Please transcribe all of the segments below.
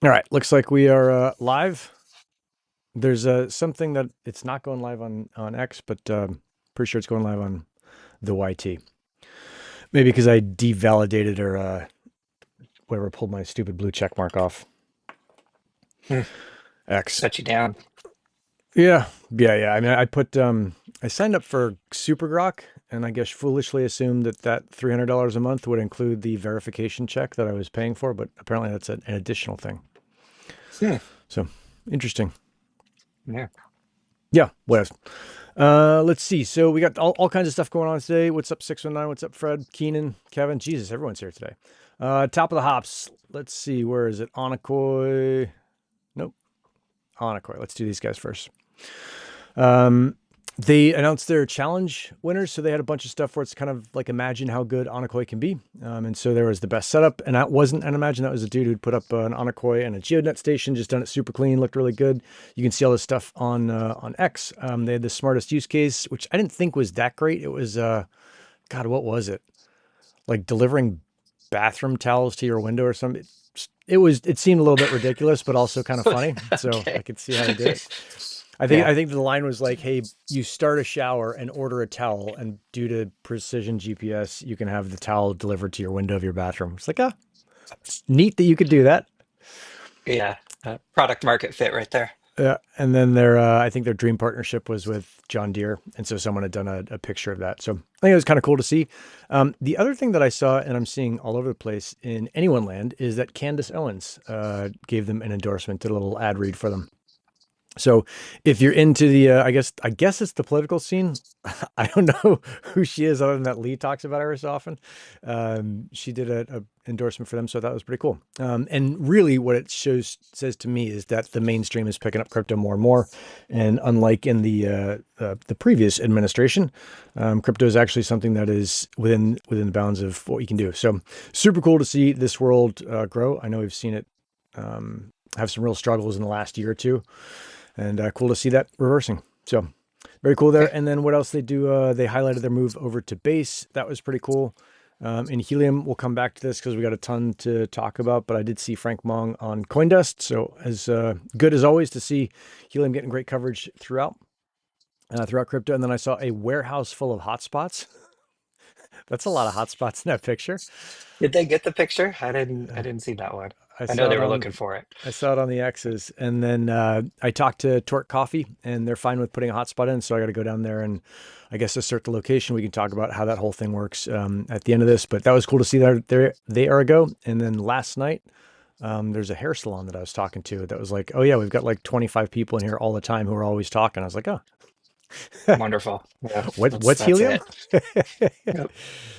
All right, looks like we are live. There's something that it's not going live on X, but pretty sure it's going live on the YT. Maybe because I devalidated or whatever, pulled my stupid blue check mark off Hmm. X. Shut you down. Yeah. I mean, I signed up for Super Grok, and I guess foolishly assumed that $300 a month would include the verification check that I was paying for, but apparently that's an additional thing. Hmm. So interesting. Yeah. Yeah. What else? Let's see. So we got all kinds of stuff going on today. What's up, 619? What's up, Fred, Keenan, Kevin? Jesus, everyone's here today. Top of the hops. Let's see. Where is it? Onocoy. Nope. Onocoy. Let's do these guys first. Um, they announced their challenge winners, so they had a bunch of stuff where it's kind of like imagine how good Onocoy can be. And so there was the best setup, and that wasn't an imagine. That was a dude who'd put up an Onocoy and a GeoNet station, just done it super clean, looked really good. You can see all this stuff on X. They had the smartest use case, which I didn't think was that great. It was God, what was it? Like delivering bathroom towels to your window or something. It seemed a little bit ridiculous, but also kind of funny. So I Okay. could see how they did it. I think Yeah. I think the line was like, "Hey, you start a shower and order a towel, and due to precision GPS, you can have the towel delivered to your window of your bathroom." It's like, neat that you could do that. Yeah. Product market fit right there. And then I think their dream partnership was with John Deere, and so someone had done a picture of that. So I think it was kind of cool to see. The other thing that I saw, and I'm seeing all over the place in anyone land, is that Candace Owens gave them an endorsement, did a little ad read for them. So if you're into the, I guess it's the political scene. I don't know who she is other than that Lee talks about her so often. She did a endorsement for them, so that was pretty cool. And really, what it says to me is that the mainstream is picking up crypto more and more. And unlike in the previous administration, crypto is actually something that is within the bounds of what you can do. So super cool to see this world grow. I know we've seen it have some real struggles in the last year or two, and cool to see that reversing. So very cool there. Okay. And then what else they do? They highlighted their move over to base. That was pretty cool. In Helium, we'll come back to this because we got a ton to talk about. But I did see Frank Mong on Coindesk, so as good as always to see Helium getting great coverage throughout crypto. And then I saw a warehouse full of hotspots. That's a lot of hotspots in that picture. Did they get the picture? I didn't. I Uh, didn't see that one. I I know saw they it were on looking for it. I saw it on the X's, and then I talked to Torque Coffee, and they're fine with putting a hotspot in. So I got to go down there and I guess assert the location. We can talk about how that whole thing works at the end of this. But that was cool to see that they are a go. And then last night, there's a hair salon that I was talking to that was like, "Oh yeah, we've got like 25 people in here all the time who are always talking." I was like, "Oh, Wonderful. Yeah. what's That's Helium?" it. Yep.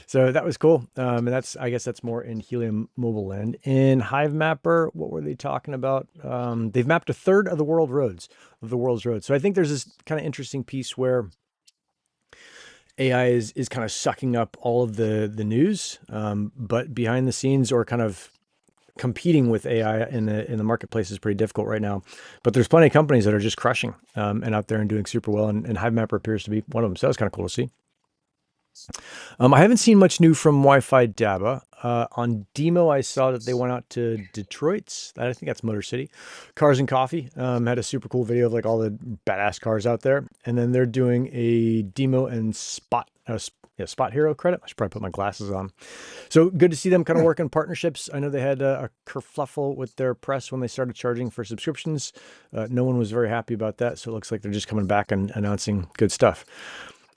So that was cool. And I guess that's more in Helium mobile land. In Hivemapper, what were they talking about? They've mapped a third of the world's roads. So I think there's this kind of interesting piece where AI is kind of sucking up all of the news, but behind the scenes or kind of competing with AI in the marketplace is pretty difficult right now. But there's plenty of companies that are just crushing and out there and doing super well. And Hivemapper appears to be one of them. So that's kind of cool to see. I haven't seen much new from Wi-Fi Daba. On Demo, I saw that they went out to Detroit's. I think that's Motor City. Cars and Coffee had a super cool video of like all the badass cars out there, and then they're doing a Demo and Spot Hero credit. I should probably put my glasses on. So good to see them kind of Hmm. work in partnerships. I know they had a kerfluffle with their press when they started charging for subscriptions. No one was very happy about that, so it looks like they're just coming back and announcing good stuff.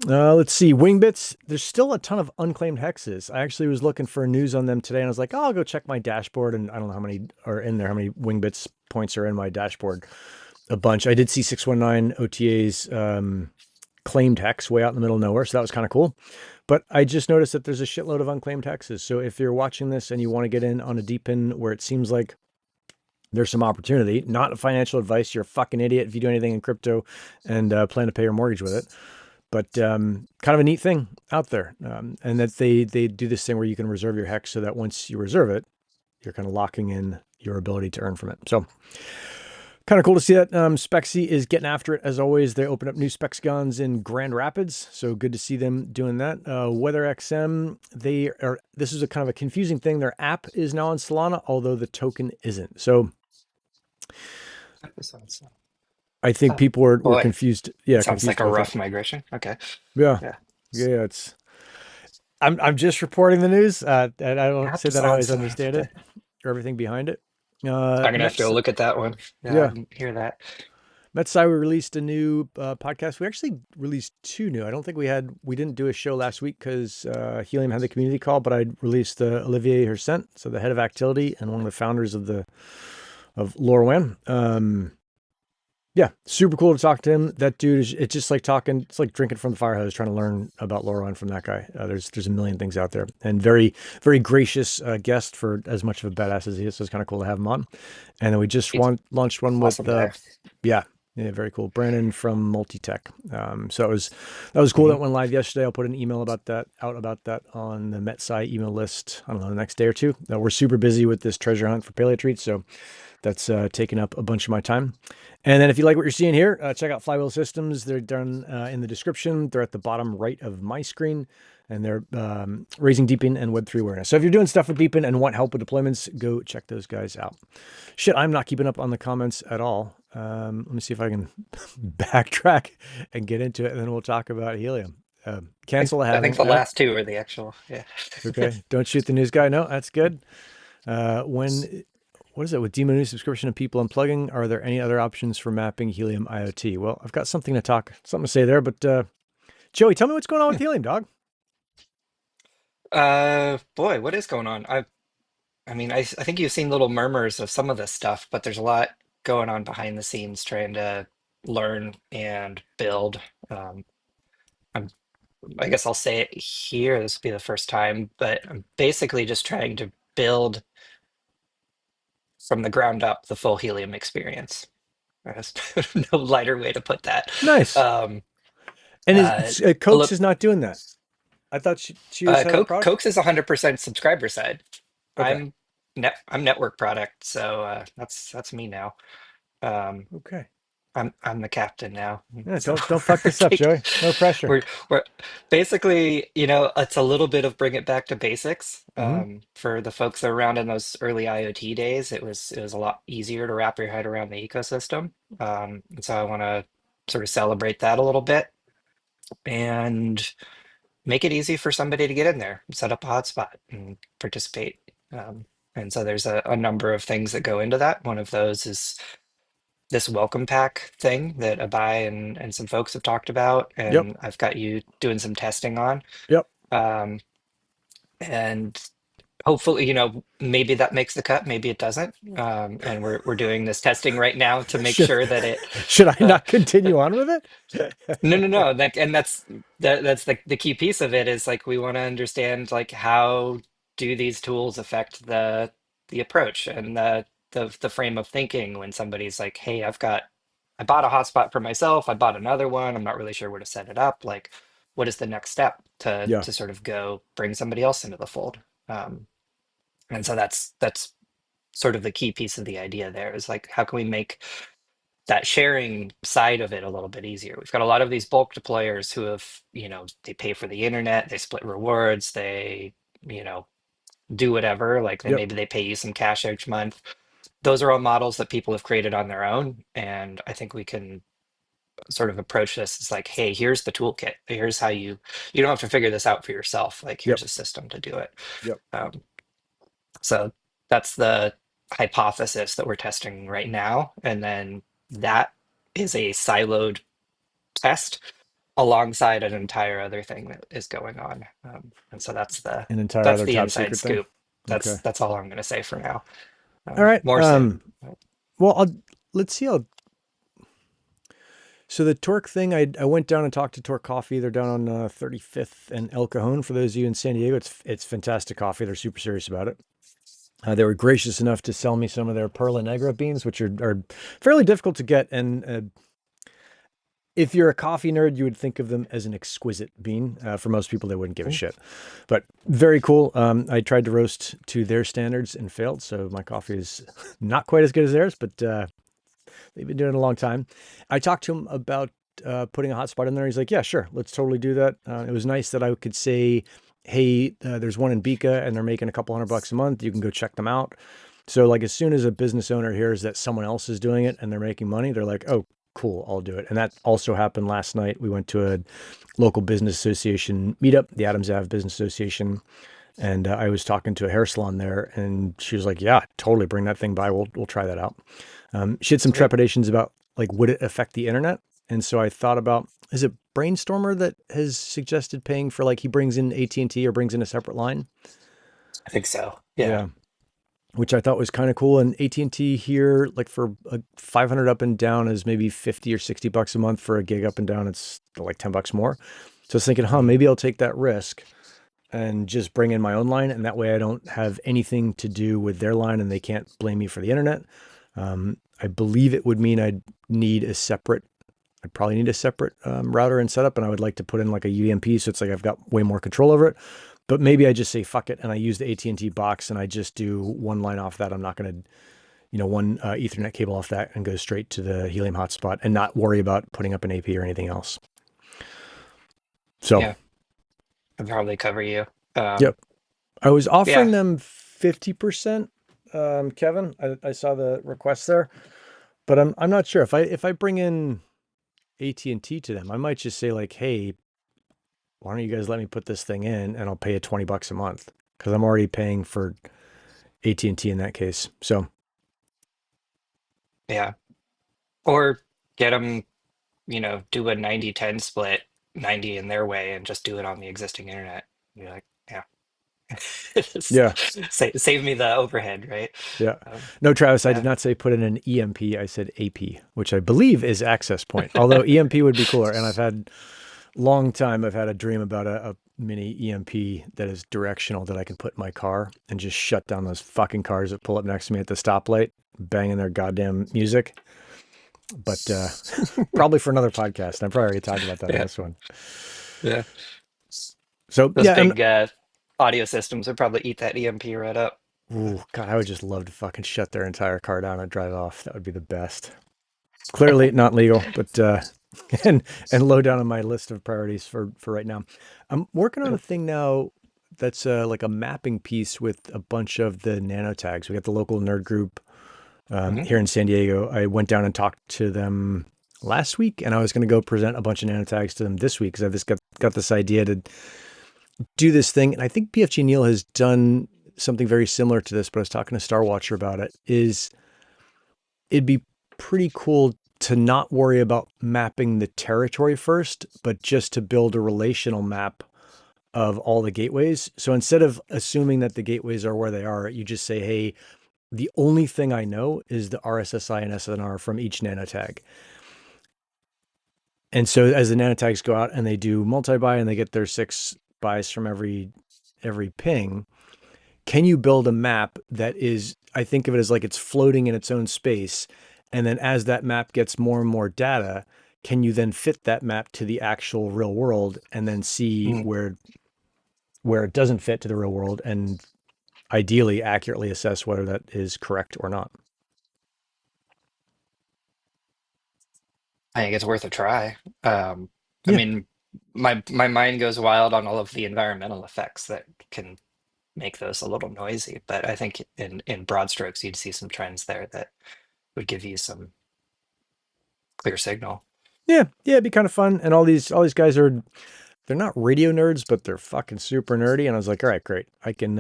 Let's see. Wingbits. There's still a ton of unclaimed hexes. I actually was looking for news on them today, and I was like, oh, I'll go check my dashboard. And I don't know how many are in there, how many Wingbits points are in my dashboard. A bunch. I did see 619 OTA's claimed hex way out in the middle of nowhere, so that was kind of cool. But I just noticed that there's a shitload of unclaimed hexes. So if you're watching this and you want to get in on a deep in where it seems like there's some opportunity, not financial advice, you're a fucking idiot if you do anything in crypto and plan to pay your mortgage with it, but kind of a neat thing out there. And that they do this thing where you can reserve your hex so that once you reserve it, you're kind of locking in your ability to earn from it. So kind of cool to see that. Spexi is getting after it as always. They open up new Spexigons in Grand Rapids, so good to see them doing that. WeatherXM, they are. This is a kind of a confusing thing. Their app is now on Solana, although the token isn't. So Episodes. I think Oh, people were boy, confused. Yeah, sounds like confused a about that. rough migration. Okay. Yeah. Yeah. Yeah, it's I'm just reporting the news, and I don't say Apps that I on always stuff. understand Okay. it or everything behind it. I'm gonna have to Met go look at that one. Yeah, I yeah, didn't hear that. Metsai, we released a new podcast. We actually released two new. I don't think we didn't do a show last week because Helium had the community call, but I released Olivier Hercent, so the head of Actility and one of the founders of LoRaWAN. Yeah, super cool to talk to him. That dude is, it's just like talking, it's like drinking from the fire hose, trying to learn about LoRaWAN from that guy. There's a million things out there, and very gracious guest for as much of a badass as he is. So it's kind of cool to have him on. And then we just He's launched one with awesome guy. yeah, yeah, very cool. Brandon from Multitech. So that was cool. Hmm. That went live yesterday. I'll put an email about that on the MetSci email list. I don't know, the next day or two. We're super busy with this treasure hunt for paleo treats, so that's taken up a bunch of my time. And then if you like what you're seeing here, check out Flywheel Systems. They're done in the description. They're at the bottom right of my screen, and they're raising Deepin and Web3 awareness. So if you're doing stuff with Deepin and want help with deployments, go check those guys out. Shit, I'm not keeping up on the comments at all. Let me see if I can backtrack and get into it, and then we'll talk about Helium. Cancel a I think halving. the last two are the actual. Yeah. Okay. Don't shoot the news guy. No, that's good. When what is it with DIMO new subscription and people unplugging? Are there any other options for mapping Helium IoT? Well, I've got something to say there, but Joey, tell me what's going on with Hmm. Helium, dog. Boy, what is going on? I mean, I think you've seen little murmurs of some of this stuff, but there's a lot going on behind the scenes trying to learn and build. Um, I'm, I guess I'll say it here. This will be the first time, but I'm basically just trying to build from the ground up the full Helium experience. There's no lighter way to put that. Nice. Um, And uh, a Cokes little, is not doing that. I thought she was head of product. Cokes is 100% subscriber side. Okay. I'm network product, so that's me now. Um, Okay. I'm the captain now. Yeah. So Don't fuck this up, Joey. No pressure. we're basically, it's a little bit of bring it back to basics. Hmm. For the folks that were around in those early IoT days, it was a lot easier to wrap your head around the ecosystem. And so I want to sort of celebrate that a little bit and make it easy for somebody to get in there, set up a hotspot and participate. And so there's a number of things that go into that. One of those is this welcome pack thing that Abai and some folks have talked about, Yep. and I've got you doing some testing on. Yep. Um, and hopefully, maybe that makes the cut, maybe it doesn't. And we're doing this testing right now to make should sure that it should I uh, not continue on with it? no. Like, and that's the key piece of it is like we want to understand like how do these tools affect the approach and the frame of thinking when somebody's like, hey, I bought a hotspot for myself, I bought another one, I'm not really sure where to set it up. Like, what is the next step to Yeah. to sort of go bring somebody else into the fold? Um, and so that's sort of the key piece of the idea there is like how can we make that sharing side of it a little bit easier. We've got a lot of these bulk deployers who have, they pay for the internet, they split rewards, they, you know, do whatever, like Yep. maybe they pay you some cash each month. Those are all models that people have created on their own. And I think we can sort of approach this as like, hey, here's the toolkit. Here's how you don't have to figure this out for yourself. Like, Yep. here's a system to do it. Yep. Um, so that's the hypothesis that we're testing right now. And then that is a siloed test alongside an entire other thing that is going on. And so An entire that's other the top inside secret thing. scoop. Okay. That's all I'm going to say for now. All right. More soon. Well, let's see. So the Torque thing, I went down and talked to Torque Coffee. They're down on 35th and El Cajon. For those of you in San Diego, it's fantastic coffee. They're super serious about it. They were gracious enough to sell me some of their Perla Negra beans, which are fairly difficult to get. And if you're a coffee nerd, you would think of them as an exquisite bean. For most people, they wouldn't give a shit. But very cool. I tried to roast to their standards and failed. So my coffee is not quite as good as theirs, but they've been doing it a long time. I talked to him about putting a hotspot in there. He's like, yeah, sure. Let's totally do that. It was nice that I could say, hey, there's one in Bika and they're making a couple $100 a month. You can go check them out. So like as soon as a business owner hears that someone else is doing it and they're making money, they're like, oh, cool, I'll do it. And that also happened last night. We went to a local business association meetup, the Adams Ave Business Association. And I was talking to a hair salon there, and she was like, "Yeah, totally, bring that thing by. We'll try that out." She had some Sweet. trepidations about like would it affect the internet, and so I thought about, is it Brainstormer that has suggested paying for like he brings in AT&T or brings in a separate line? I think so. Yeah. Yeah, which I thought was kind of cool. And AT&T here, like for a 500 up and down, is maybe 50 or 60 bucks a month. For a gig up and down, it's like 10 bucks more. So I was thinking, Mhm. maybe I'll take that risk and just bring in my own line, and that way I don't have anything to do with their line, and they can't blame me for the internet. I believe it would mean I'd probably need a separate router and setup, and I would like to put in like a UMP, so it's like I've got way more control over it. But maybe I just say fuck it, and I use the AT&T box, and I just do one line off that. I'm not going to, one Ethernet cable off that, and go straight to the Helium hotspot, and not worry about putting up an AP or anything else. So, Yeah. I'll probably cover you. yep. I was Yeah. offering them 50%. Kevin, I saw the request there, but I'm not sure if I bring in AT&T to them, I might just say like, hey, why don't you guys let me put this thing in, and I'll pay you 20 bucks a month, because I'm already paying for AT&T in that case. So Yeah. Or get them, do a 90-10 split, 90 in their way, and just do it on the existing internet. You're like, yeah. yeah, Save me the overhead, right? yeah. Um, No, Travis, I did yeah. not say put in an EMP. I said AP, which I believe is access point. Although EMP would be cooler, and I've had a dream about a mini EMP that is directional that I can put in my car and just shut down those fucking cars that pull up next to me at the stoplight, banging their goddamn music. But probably for another podcast. I've probably already talked about that on Yeah. this one. Yeah. So Those yeah, and big audio systems would probably eat that EMP right up. ooh, God, I would just love to fucking shut their entire car down and drive off. That would be the best. Clearly not legal, but and low down on my list of priorities for right now. I'm working on a thing now that's like a mapping piece with a bunch of the nano tags. We got the local nerd group Mhm. here in San Diego. I went down and talked to them last week, and I was going to go present a bunch of nano tags to them this week because I've just got this idea to do this thing. And I think PFG Neil has done something very similar to this, but I was talking to Star Watcher about it. It'd be pretty cool to not worry about mapping the territory first, but just to build a relational map of all the gateways. So instead of assuming that the gateways are where they are, you just say, hey, the only thing I know is the RSSI and SNR from each nanotag. And so as the nanotags go out and they do multi-buy and they get their 6 buys from every ping, can you build a map that is, I think of it as like it's floating in its own space, and then as that map gets more and more data, can you then fit that map to the actual real world and then see Mm. where it doesn't fit to the real world, and ideally accurately assess whether that is correct or not? I think it's worth a try. Um, I Yeah. mean, my mind goes wild on all of the environmental effects that can make those a little noisy, but I think in broad strokes, you'd see some trends there that would give you some clear signal. Yeah, yeah, it'd be kind of fun. And all these guys are, they're not radio nerds, but they're fucking super nerdy. And I was like, all right, great. I can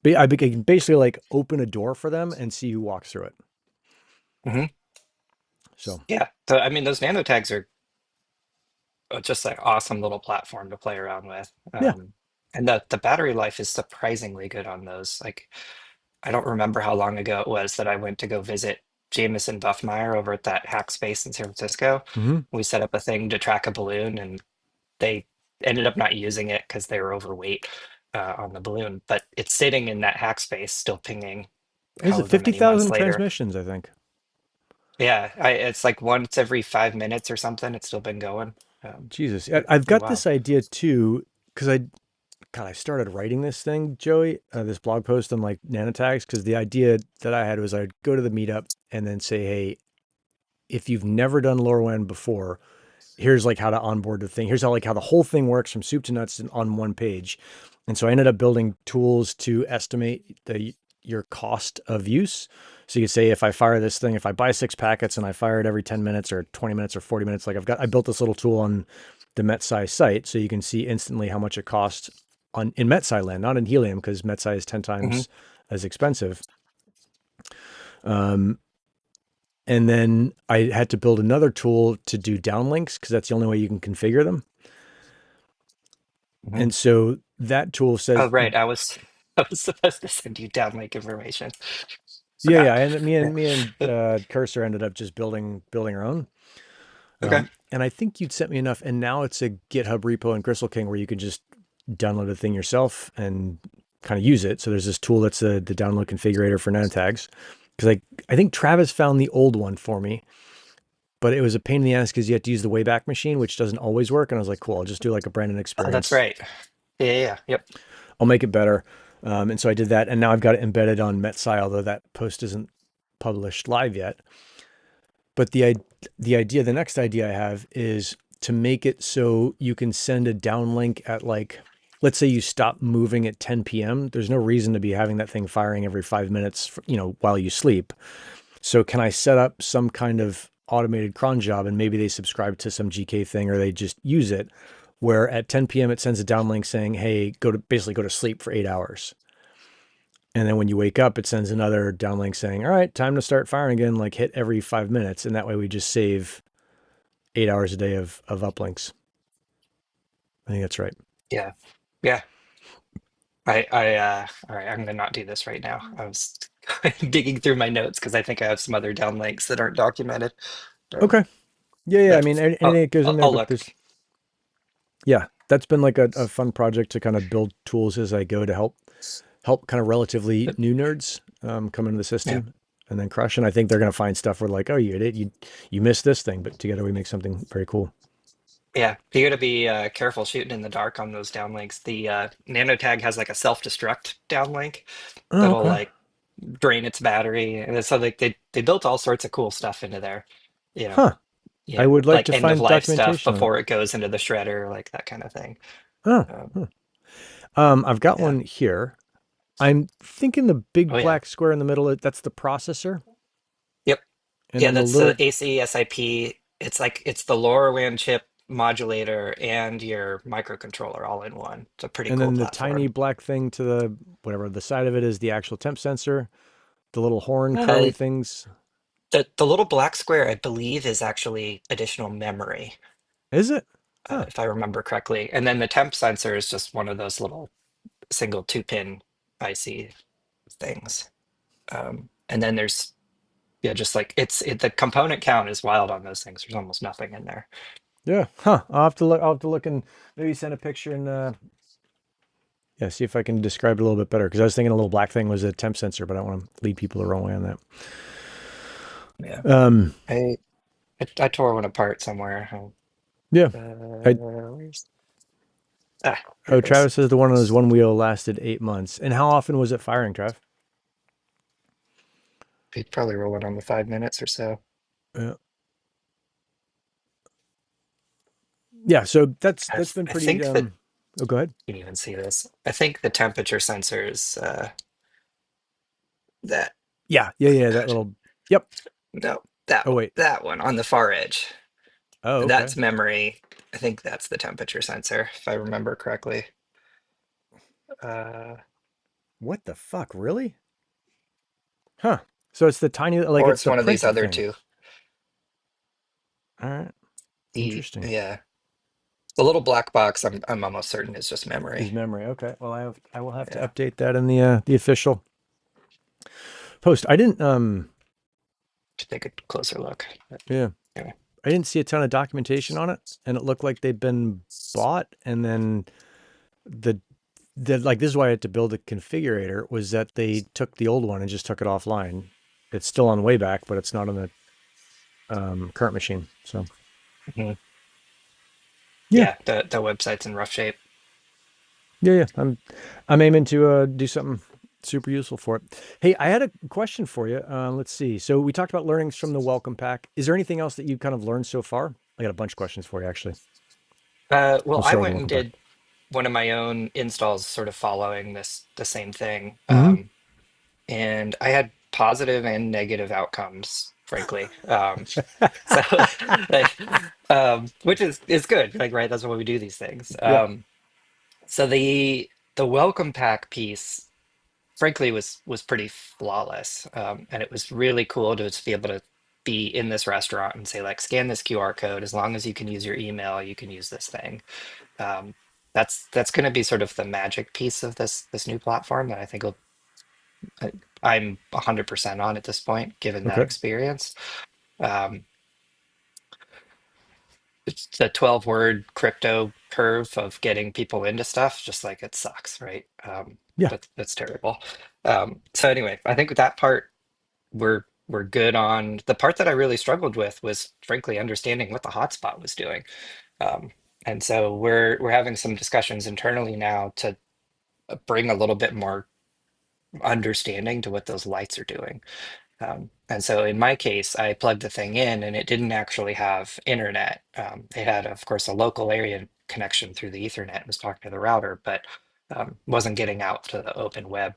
basically like open a door for them and see who walks through it. Hmm. So Yeah. So, I mean, those nanotags are just an awesome little platform to play around with. yeah. And the battery life is surprisingly good on those. Like, I don't remember how long ago it was that I went to go visit Jameson Buffmeyer over at that hack space in San Francisco. Hmm. We set up a thing to track a balloon, and they ended up not using it because they were overweight on the balloon. But it's sitting in that hack space, still pinging Is it however many months 50,000 later. transmissions, I think? Yeah, it's like once every 5 minutes or something. It's still been going. Jesus. I've Pretty got wild. this idea too, because God, I started writing this thing, Joey, this blog post on like nanotags, because the idea that I had was I'd go to the meetup and then say, hey, if you've never done LoRaWAN before, here's like how to onboard the thing. Here's how the whole thing works from soup to nuts on one page. And so I ended up building tools to estimate the your cost of use. So you could say if I fire this thing, if I buy 6 packets and I fire it every 10 minutes or 20 minutes or 40 minutes, like I built this little tool on the MeteSci site so you can see instantly how much it costs in MeteSci land, not in Helium, because MeteSci is 10 Hmm. times as expensive. Um, and then I had to build another tool to do downlinks because that's the only way you can configure them. Hmm. And so that tool Oh, says, right. I was supposed to send you down link information. yeah, yeah. Forgot. And me Yeah. and me and Cursor ended up just building our own. Okay. And I think you'd sent me enough. And now it's a GitHub repo in Crystal King where you can just download the thing yourself and kind of use it. So there's this tool that's the download configurator for nanotags. Because I think Travis found the old one for me, but it was a pain in the ass because you had to use the Wayback Machine, which doesn't always work. And I was like, cool, I'll just do like a Brandon Oh, that's experience. right. Yeah, yeah, yeah. Yep. I'll make it better. And so I did that. And now I've got it embedded on MeteSci, although that post isn't published live yet. But the next idea I have is to make it so you can send a downlink at like, let's say you stop moving at 10 p.m. There's no reason to be having that thing firing every 5 minutes, while you sleep. So can I set up some kind of automated cron job and maybe they subscribe to some GK thing or they just use it where at 10 p.m. it sends a downlink saying, hey, basically go to sleep for 8 hours. And then when you wake up, it sends another downlink saying, all right, time to start firing again, like hit every 5 minutes. And that way we just save 8 hours a day of uplinks. I think that's right. Yeah. Yeah. All right, I'm gonna not do this right now. I was digging through my notes because I think I have some other downlinks that aren't documented. Um, Okay. Yeah, yeah. I but mean, anything that goes in there, I'll but look. there's, yeah, that's been like a fun project to kind of build tools as I go to help kind of relatively But, new nerds come into the yeah. system and then crush. And I think they're going to find stuff where like, oh, you did, you missed this thing, but together we make something very cool. Yeah, you got to be careful shooting in the dark on those downlinks. The nanotag has like a self-destruct downlink Oh, that'll okay. like drain its battery, and so like they built all sorts of cool stuff into there. You know, Huh. I would like like to end of find life stuff documentation on it. before it goes into the shredder, like that kind of thing. Oh, Um, huh. I've got yeah. one here. I'm thinking the Oh big yeah. black square in the middle, that's the processor. Yep. And Yeah, then the that's the little, ACSIP. It's like it's the LoRaWAN chip modulator and your microcontroller all in one. It's a pretty and cool then the tiny platform. black thing to the, whatever, the side of it is the actual temp sensor, the little horn Uh, curly things. the little black square, I believe, is actually additional memory, Is it? Huh. if I remember correctly. And then the temp sensor is just one of those little single two-pin IC things. And then there's yeah, just like the component count is wild on those things. There's almost nothing in there. Yeah. Huh. I'll have to look and maybe send a picture and, yeah, see if I can describe it a little bit better. Because I was thinking a little black thing was a temp sensor, but I don't want to lead people the wrong way on that. Yeah. Um, I tore one apart somewhere. yeah. I, Where's here oh, it is. Travis says the one on his one wheel lasted 8 months. And how often was it firing, Trav? You'd probably roll it on the 5 minutes or so. Yeah. Yeah. So that's been I pretty. think that Oh, go ahead. you can even see this. I think the temperature sensors that Yeah. Yeah. Yeah. That God, little. Yep. no, Oh, wait. that one on the far edge. Oh, okay. That's memory. I think that's the temperature sensor, if I remember correctly. Uh, What the fuck? Really? Huh. So it's the tiny, like or it's it's the one of these printer other thing. two. All right. Interesting. Yeah, the little black box. I'm almost certain is just Is memory. memory. Okay. Well, I will have to Yeah, update that in the official post. I didn't to take a closer look. But yeah. anyway. I didn't see a ton of documentation on it and it looked like they'd been bought and then the like this is why I had to build a configurator was that they took the old one and just took it offline. It's still on Wayback, but it's not on the current machine. So Mhm. yeah, Yeah, the website's in rough shape. yeah, yeah. I'm aiming to do something super useful for it. Hey, I had a question for you. Let's see. So we talked about learnings from the welcome pack. Is there anything else that you've kind of learned so far? I got a bunch of questions for you, actually. Well, We'll I start with the went and welcome pack. did one of my own installs, sort of following the same thing. Mm-hmm. and I had positive and negative outcomes, frankly. So, like, which is good, like, right? That's why we do these things. Yeah. So the welcome pack piece, frankly, was pretty flawless, and it was really cool to just be able to be in this restaurant and say, like, scan this QR code. As long as you can use your email, you can use this thing. Um, that's going to be sort of the magic piece of this new platform that I think will, I, I'm 100% on at this point, given that Okay. experience. Um, it's the 12-word crypto curve of getting people into stuff, just like it sucks, right? Yeah. That's terrible. So anyway, I think with that part we're good on. The part that I really struggled with was frankly understanding what the hotspot was doing. Um, and so we're having some discussions internally now to bring a little bit more understanding to what those lights are doing. And so in my case, I plugged the thing in and it didn't actually have internet. It had, of course, a local area connection through the Ethernet. It was talking to the router, but wasn't getting out to the open web.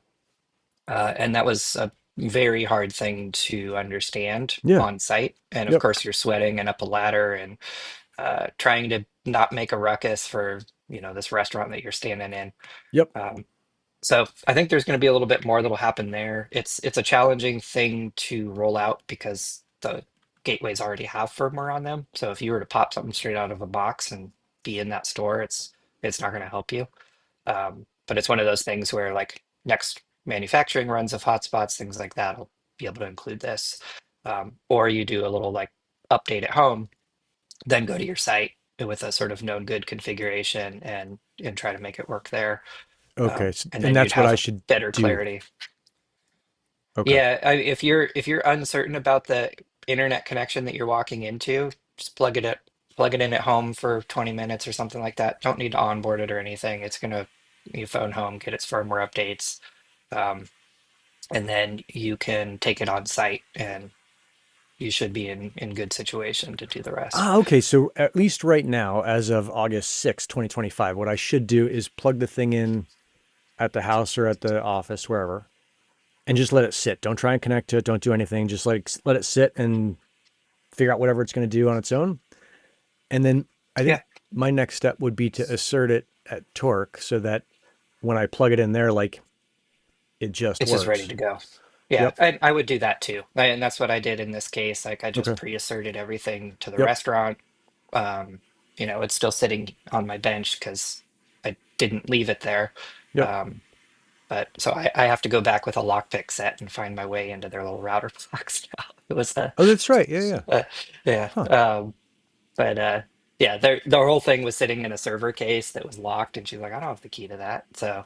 And that was a very hard thing to understand Yeah. on site. And of Yep. course, you're sweating and up a ladder and trying to not make a ruckus for, this restaurant that you're standing in. Yep. Um, so I think there's going to be a little bit more that'll happen there. It's a challenging thing to roll out because the gateways already have firmware on them. So if you were to pop something straight out of a box and be in that store, it's not going to help you. But it's one of those things where like next manufacturing runs of hotspots, things like that, will be able to include this. Or you do a little like update at home, then go to your site with a sort of known good configuration and try to make it work there. Okay. And And then you'd that's what have I a should better do. clarity. Okay. Yeah, if you're uncertain about the internet connection that you're walking into, just plug it in at home for 20 minutes or something like that. Don't need to onboard it or anything. It's gonna you phone home, get its firmware updates, um, and then you can take it on site, and you should be in good situation to do the rest. Ah, okay. So at least right now, as of August 6th, 2025, what I should do is plug the thing in at the house or at the office, wherever, and just let it sit. Don't try and connect to it. Don't do anything. Just like let it sit and figure out whatever it's going to do on its own. And then I think Yeah, my next step would be to assert it at Torque so that when I plug it in there, like it just it's just ready works. to go. Yeah, Yep. I would do that too. And that's what I did in this case. Like I just Okay. pre-asserted everything to the Yep. restaurant. Um, it's still sitting on my bench because I didn't leave it there. Yep. Um, but so I have to go back with a lockpick set and find my way into their little router box now. It was Oh, that's right. Yeah. Yeah. uh, yeah. Huh. But yeah, their whole thing was sitting in a server case that was locked, and she's like, I don't have the key to that. So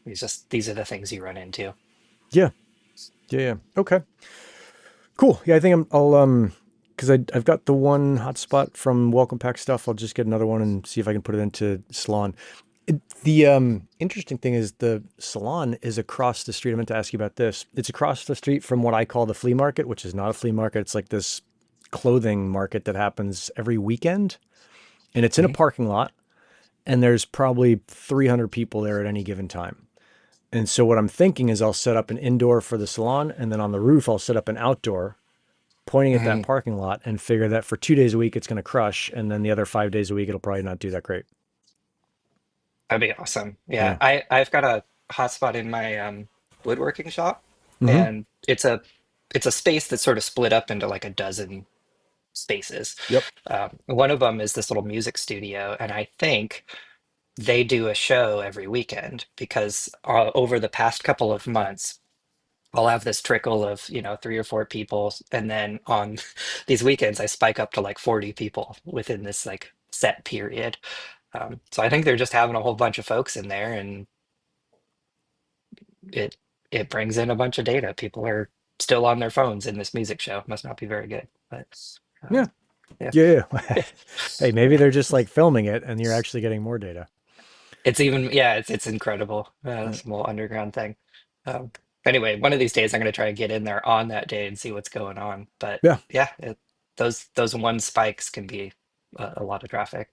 these are the things you run into. Yeah. Yeah. Yeah. Okay. Cool. Yeah. I think I'll because I've got the one hotspot from Welcome Pack stuff. I'll just get another one and see if I can put it into Salon. The interesting thing is the salon is across the street. I meant to ask you about this. It's across the street from what I call the flea market, which is not a flea market. It's like this clothing market that happens every weekend, and it's in a Mhm. parking lot. And there's probably 300 people there at any given time. And so what I'm thinking is I'll set up an indoor for the salon, and then on the roof I'll set up an outdoor, pointing at that Mhm. parking lot, and figure that for 2 days a week it's going to crush, and then the other 5 days a week it'll probably not do that great. That'd be awesome. Yeah, Yeah. I've got a hotspot in my woodworking shop, Mm-hmm. and it's a space that's sort of split up into like a dozen spaces. Yep. One of them is this little music studio, and I think they do a show every weekend because over the past couple of months, I'll have this trickle of, three or four people, and then on these weekends, I spike up to like 40 people within this like set period. So I think they're just having a whole bunch of folks in there, and it it brings in a bunch of data. People are still on their phones in this music show. Must not be very good, but Yeah. um, yeah. Yeah. Yeah. Hey, maybe they're just like filming it and you're actually getting more data. It's even, yeah, it's incredible. Yeah. Some little underground thing. Um, anyway, one of these days I'm going to try to get in there on that day and see what's going on. But Yeah. yeah, those one spikes can be a lot of traffic.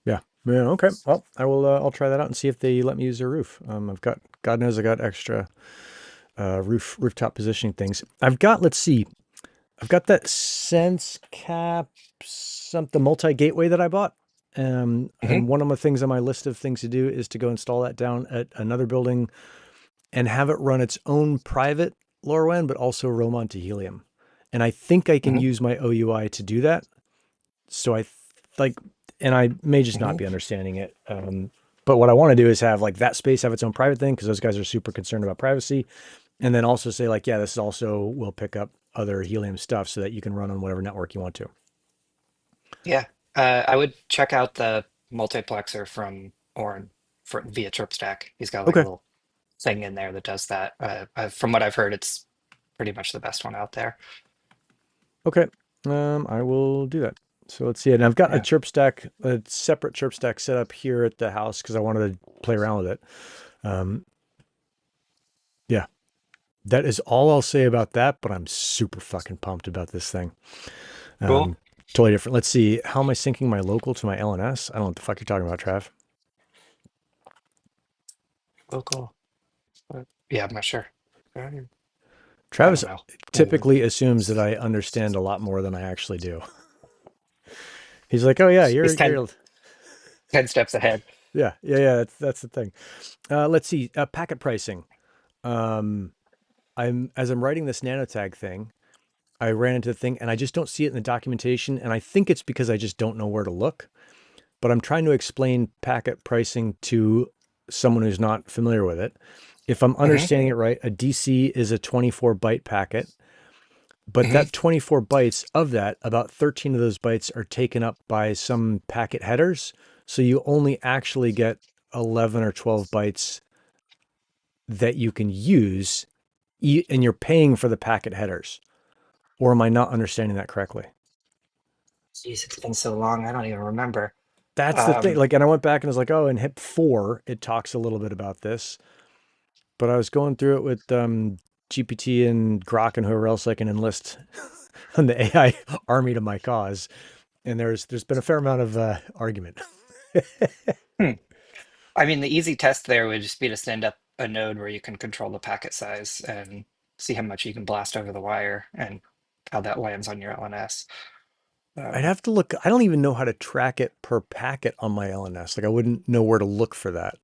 Yeah. Yeah. Okay. Well, I'll try that out and see if they let me use their roof. I've got, God knows I got extra rooftop positioning things. I've got, let's see, I've got that Sense Cap, the multi gateway that I bought. Hmm. And one of the things on my list of things to do is to go install that down at another building and have it run its own private LoRaWAN, but also roam onto Helium. And I think I can Hmm. use my OUI to do that. So like, and I may just not Hmm. be understanding it. But what I want to do is have like that space have its own private thing because those guys are super concerned about privacy. And then also say like, yeah, this also will pick up other Helium stuff so that you can run on whatever network you want to. Yeah. I would check out the multiplexer from Orn via ChirpStack. He's got like a Okay. little thing in there that does that. From what I've heard, it's pretty much the best one out there. Okay. I will do that. So let's see it. And I've got a Yeah. chirp stack, a separate chirp stack set up here at the house because I wanted to play around with it. Um, yeah, that is all I'll say about that, but I'm super fucking pumped about this thing. Cool. Um, totally different. Let's see. How am I syncing my local to my LNS? I don't know what the fuck you're talking about, Trav. Cool. Yeah, I'm not sure. I Travis don't know. typically assumes that I understand a lot more than I actually do. He's like, "Oh yeah, He's you're 10 steps ahead. yeah. That's the thing." Let's see. Packet pricing. Um, I'm writing this nanotag thing. I ran into the thing and I just don't see it in the documentation. And I think it's because I just don't know where to look. But I'm trying to explain packet pricing to someone who's not familiar with it. If I'm Hmm. understanding it right, a DC is a 24 byte packet, but Hmm. that 24 bytes of that, about 13 of those bytes are taken up by some packet headers. So you only actually get 11 or 12 bytes that you can use, and you're paying for the packet headers. Or am I not understanding that correctly? Jeez, it's been so long. I don't even remember. That's the thing. Um, Like, and I went back and was like, oh, in HIP 4, it talks a little bit about this. But I was going through it with GPT and Grok and whoever else I can enlist on the AI army to my cause. And there's been a fair amount of argument. hmm. I mean, the easy test there would just be to stand up a node where you can control the packet size and see how much you can blast over the wire and how that lands on your LNS. I'd Um, have to look. I don't even know how to track it per packet on my LNS. Like, I wouldn't know where to look for that.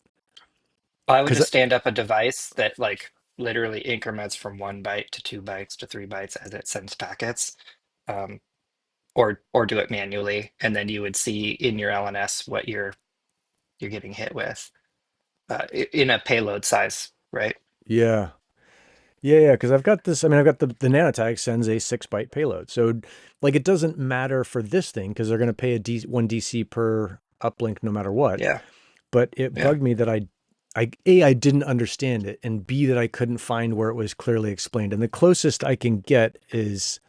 I would Because, just stand up a device that like literally increments from 1 byte to 2 bytes to 3 bytes as it sends packets, um, or do it manually, and then you would see in your LNS what you're getting hit with in a payload size, right? yeah. Yeah. Because I've got this. I mean, I've got the nanotag sends a 6 byte payload. So, like, it doesn't matter for this thing because they're going to pay one DC per uplink no matter what. Yeah, But it yeah. bugged me that I didn't understand it, and B, that I couldn't find where it was clearly explained. And the closest I can get is,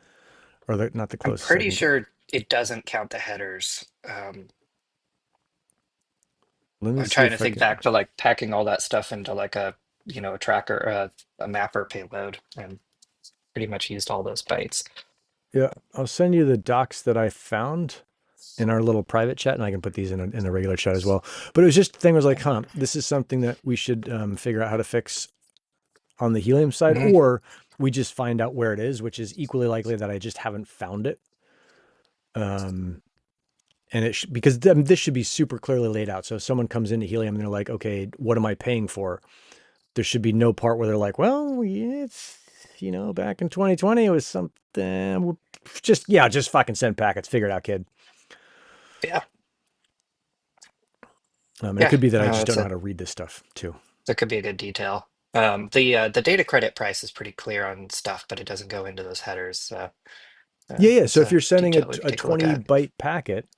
not the I'm closest I pretty can get. sure it doesn't count the headers. Let me I'm see trying to if I think can. back to like packing all that stuff into like a tracker, a mapper payload, and pretty much used all those bytes. Yeah, I'll send you the docs that I found in our little private chat, and I can put these in the regular chat as well. But it was just the thing was like, huh, this is something that we should figure out how to fix on the Helium side, Hmm. or we just find out where it is, which is equally likely that I just haven't found it. Um, and because this should be super clearly laid out. So if someone comes into Helium and they're like, okay, what am I paying for? There should be no part where they're like, well, it's, back in 2020, it was something. Just fucking send packets. Figure it out, kid. Yeah, And it yeah. could be that I No, just that's don't know how a to read this stuff too. that could be a good detail. The data credit price is pretty clear on stuff, but it doesn't go into those headers. So Yeah. it's So if a you're sending detail we could a take a look 20 at. byte packet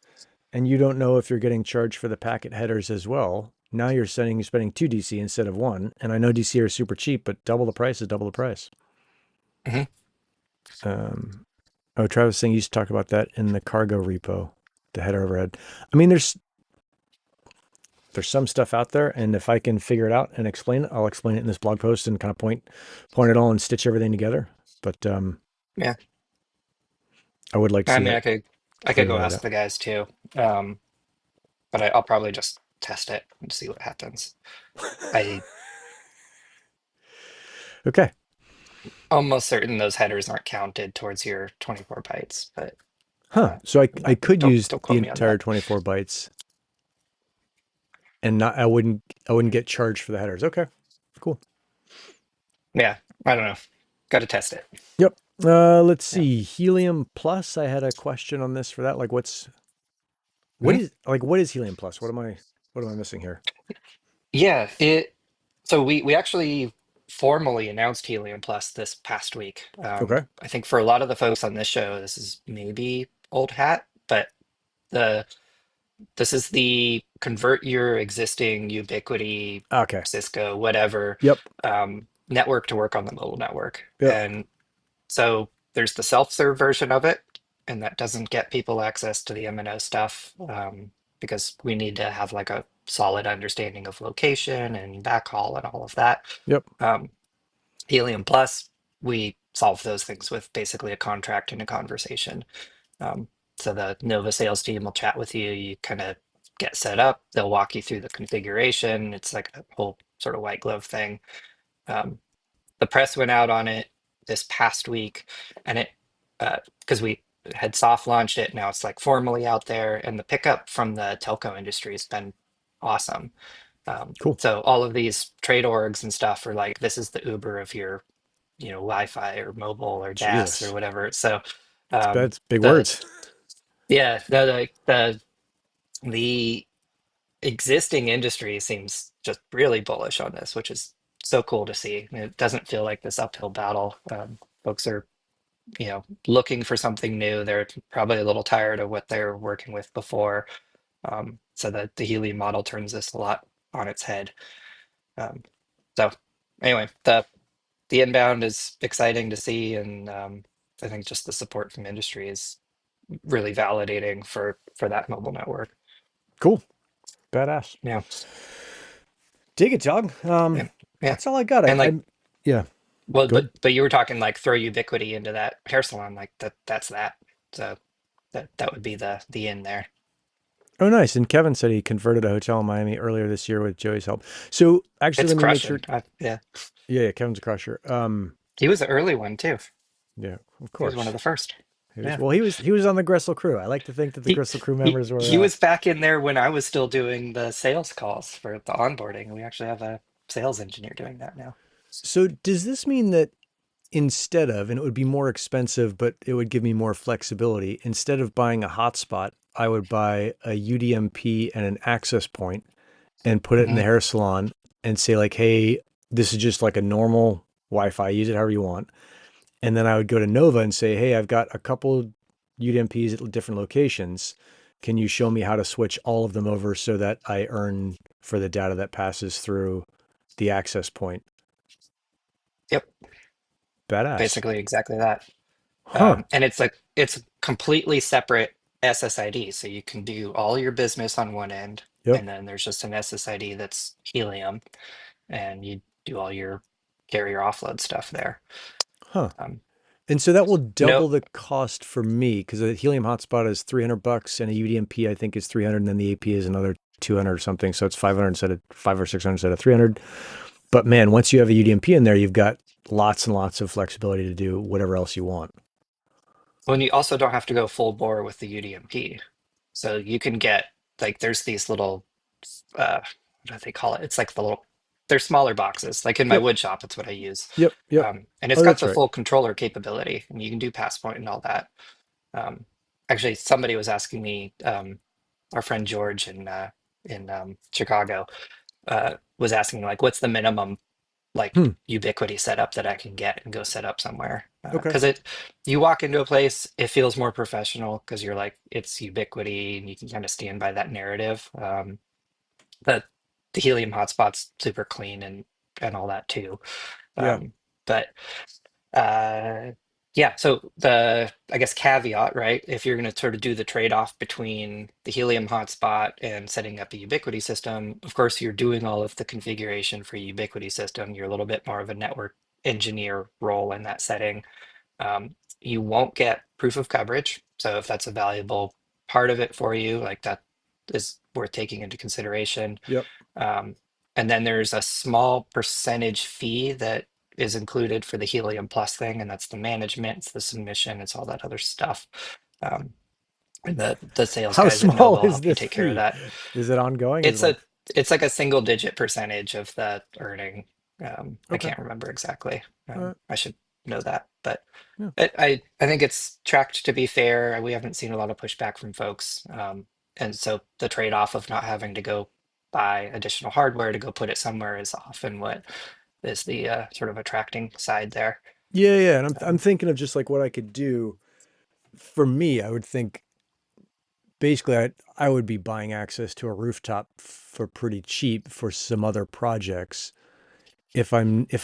and you don't know if you're getting charged for the packet headers as well, now you're spending 2 DC instead of one. And I know DC are super cheap, but double the price is double the price. Hmm. Um, oh, Travis saying you used to talk about that in the cargo repo, the header overhead. I mean, there's some stuff out there, and if I can figure it out and explain it, I'll explain it in this blog post and kind of point it all and stitch everything together. But Yeah, I would like to I see mean, that I could further go laid ask out. the guys too, um, but I'll probably just test it and see what happens. I Okay. almost certain those headers aren't counted towards your 24 bytes, but Huh. So I not, could use don't the quote me on entire that. 24 bytes and not I wouldn't get charged for the headers. Okay. Cool. Yeah, I don't know. Got to test it. Yep. Let's Yeah. see. Helium Plus. I had a question on this for that. Like Mhm. what is Helium Plus? What am I missing here? Yeah, it so we actually formally announced Helium Plus this past week. Okay. I think for a lot of the folks on this show, this is maybe old hat, but the this is the convert your existing Ubiquiti, Okay. Cisco, whatever Yep. network to work on the mobile network. Yep. And so there's the self-serve version of it, and that doesn't get people access to the MNO stuff because we need to have like a solid understanding of location and backhaul and all of that. Yep. Um, Helium Plus, we solve those things with basically a contract and a conversation. Um, so the Nova sales team will chat with you. You kind of get set up. They'll walk you through the configuration. It's like a whole sort of white glove thing. Um, the press went out on it this past week, and it because we had soft launched it. Now it's like formally out there, and the pickup from the telco industry has been awesome. Cool. So all of these trade orgs and stuff are like, this is the Uber of your, Wi-Fi or mobile or DAS or Jesus. whatever. So That's big the words. yeah, the existing industry seems just really bullish on this, which is so cool to see. It doesn't feel like this uphill battle. Folks are, looking for something new. They're probably a little tired of what they're working with before. So the Helium model turns this a lot on its head. Um, so anyway, the inbound is exciting to see, and I think just the support from industry is really validating for that mobile network. Cool. Badass. Yeah, Dig it, dog. yeah, yeah. That's all I got. And like, Yeah. well, Go ahead. but you were talking like throw Ubiquity into that hair salon, like that's that. So that would be the in there. Oh, nice. And Kevin said he converted a hotel in Miami earlier this year with Joey's help. So actually, It's let me make sure. crushing. Yeah, Yeah, Kevin's a crusher. he was the early one too. Yeah, of He was one of course. the first. Yeah. He was on the Gristle crew. I like to think that the He Gristle crew he members were. he was back in there when I was still doing the sales calls for the onboarding. We actually have a sales engineer doing that now. So does this mean that instead of, and it would be more expensive, but it would give me more flexibility, instead of buying a hotspot, I would buy a UDMP and an access point and put it in the Mhm. hair salon and say like, hey, this is just like a normal Wi-Fi. Use it however you want. And then I would go to Nova and say, hey, I've got a couple UDMPs at different locations. Can you show me how to switch all of them over so that I earn for the data that passes through the access point? Yep, Badass. basically exactly that. Huh. And it's a completely separate SSID, so you can do all your business on one end, Yep. and then there's just an SSID that's Helium, and you do all your carrier offload stuff there. Huh. Um, And so that will no, double the cost for me because a Helium hotspot is $300 and a UDMP I think is 300 and then the AP is another 200 or something. So it's 500 instead of 5 or 600 instead of 300. But man, once you have a UDMP in there, you've got lots and lots of flexibility to do whatever else you want. when you also don't have to go full bore with the UDMP, so you can get like there's these little what do they call it? It's like the little they're smaller boxes. Like in my Yep. wood shop, it's what I use. Yep. Yep. And it's Oh, got that's the right. full controller capability, and you can do Passpoint and all that. Um, Actually, somebody was asking me, our friend George in Chicago was asking like, what's the minimum like Hmm. Ubiquity setup that I can get and go set up somewhere? Okay. Because you walk into a place, it feels more professional because you're like, it's Ubiquity, and you can kind of stand by that narrative. The the Helium hotspot's super clean and all that too. Yeah. Um, but uh, yeah, so I guess caveat, right? If you're going to sort of do the trade-off between the Helium hotspot and setting up a Ubiquity system, of course, you're doing all of the configuration for a Ubiquity system. You're a little bit more of a network engineer role in that setting. You won't get proof of coverage. So if that's a valuable part of it for you, like that is worth taking into consideration. Yep. Um, and then there's a small percentage fee that is included for the Helium Plus thing, and that's the management, it's the submission, it's all that other stuff. Um, and the sales How guys at small Noble is help you this take care of fee? that. Is it ongoing? Is it It's a like it's like a single digit percentage of the earning. I okay? can't remember exactly. Uh, I should know that, but yeah. I think it's tracked to be fair. We haven't seen a lot of pushback from folks, and so the trade-off of not having to go buy additional hardware to go put it somewhere is often what is the sort of attracting side there. Yeah, yeah. And I'm Um, thinking of just like what I could do. For me, I would think basically I would be buying access to a rooftop for pretty cheap for some other projects. If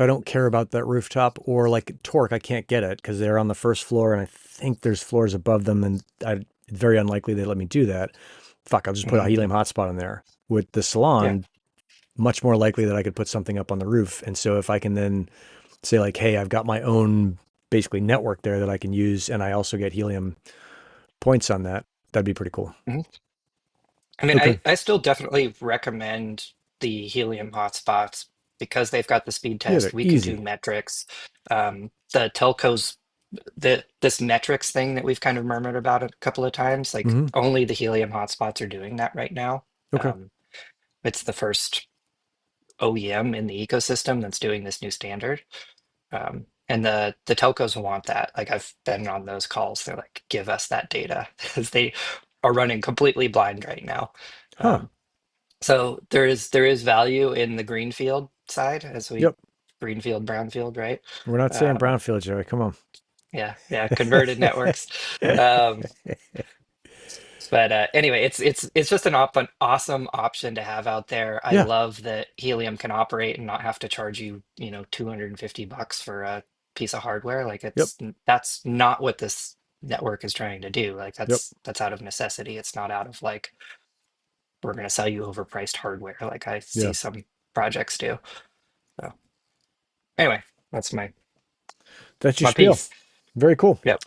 I don't care about that rooftop or like Torque, I can't get it because they're on the first floor and I think there's floors above them and it's very unlikely they let me do that. Fuck, I'll just put a mhm. helium hotspot in there. With the Yeah. salon, much more likely that I could put something up on the roof. And so if I can then say like, hey, I've got my own basically network there that I can use and I also get helium points on that, that'd be pretty cool. Mhm. I mean, Okay. I still definitely recommend the Helium hotspots because they've got the speed Yeah, test. they're We can do easy. metrics. The telcos, this metrics thing that we've kind of murmured about a couple of times, like Hmm. only the Helium hotspots are doing that right now. Okay. Um, it's the first OEM in the ecosystem that's doing this new standard. And the telcos want that. Like I've been on those calls. They're like, give us that data because they are running completely blind right now. Huh. Um, so there is value in the greenfield side as we Yep. greenfield brownfield, right? We're not saying Um, brownfield, Joey. Come on. yeah, converted networks. Um, but anyway, it's just an awesome option to have out there. I Yeah. love that Helium can operate and not have to charge you, $250 for a piece of hardware. Like Yep. that's not what this network is trying to do. Like Yep. that's out of necessity. It's not out of like we're going to sell you overpriced hardware like I see Yeah. some projects do. So anyway, that's my That's your my spiel. piece. Very cool. Yep.